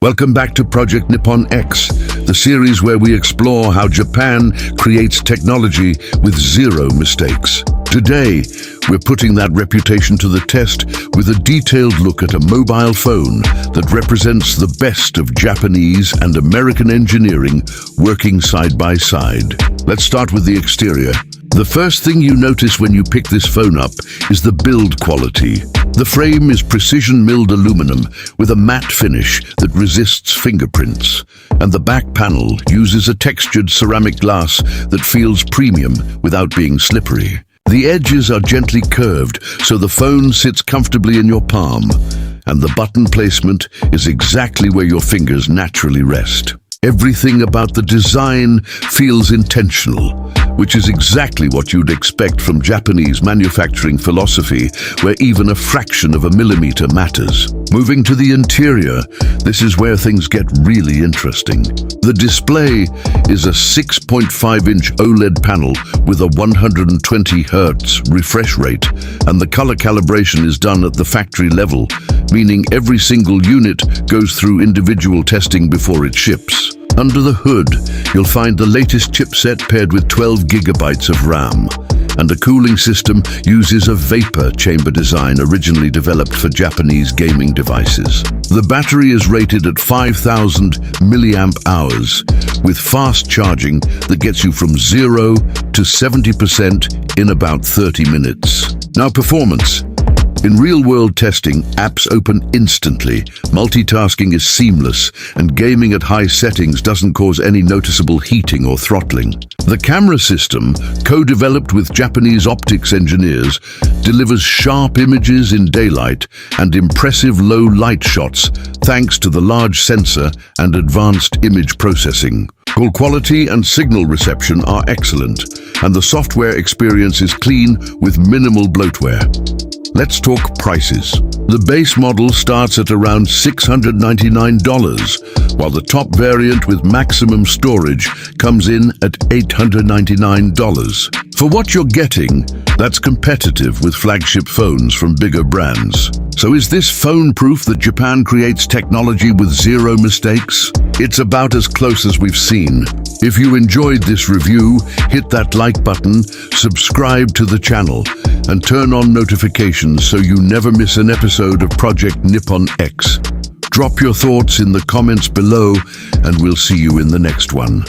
Welcome back to Project Nippon X, the series where we explore how Japan creates technology with zero mistakes. Today, we're putting that reputation to the test with a detailed look at a mobile phone that represents the best of Japanese and American engineering working side by side. Let's start with the exterior. The first thing you notice when you pick this phone up is the build quality. The frame is precision-milled aluminum with a matte finish that resists fingerprints, and the back panel uses a textured ceramic glass that feels premium without being slippery. The edges are gently curved, so the phone sits comfortably in your palm, and the button placement is exactly where your fingers naturally rest. Everything about the design feels intentional, which is exactly what you'd expect from Japanese manufacturing philosophy, where even a fraction of a millimeter matters. Moving to the interior, this is where things get really interesting. The display is a 6.5-inch OLED panel with a 120 Hz refresh rate, and the color calibration is done at the factory level, meaning every single unit goes through individual testing before it ships. Under the hood, you'll find the latest chipset paired with 12 gigabytes of RAM, and a cooling system uses a vapor chamber design originally developed for Japanese gaming devices. The battery is rated at 5,000 milliamp hours, with fast charging that gets you from 0 to 70% in about 30 minutes. Now, performance. In real-world testing, apps open instantly, multitasking is seamless, and gaming at high settings doesn't cause any noticeable heating or throttling. The camera system, co-developed with Japanese optics engineers, delivers sharp images in daylight and impressive low-light shots thanks to the large sensor and advanced image processing. Call quality and signal reception are excellent, and the software experience is clean with minimal bloatware. Let's talk prices. The base model starts at around $699, while the top variant with maximum storage comes in at $899. For what you're getting, that's competitive with flagship phones from bigger brands. So is this phone proof that Japan creates technology with zero mistakes? It's about as close as we've seen. If you enjoyed this review, hit that like button, subscribe to the channel, and turn on notifications so you never miss an episode of Project Nippon X. Drop your thoughts in the comments below, and we'll see you in the next one.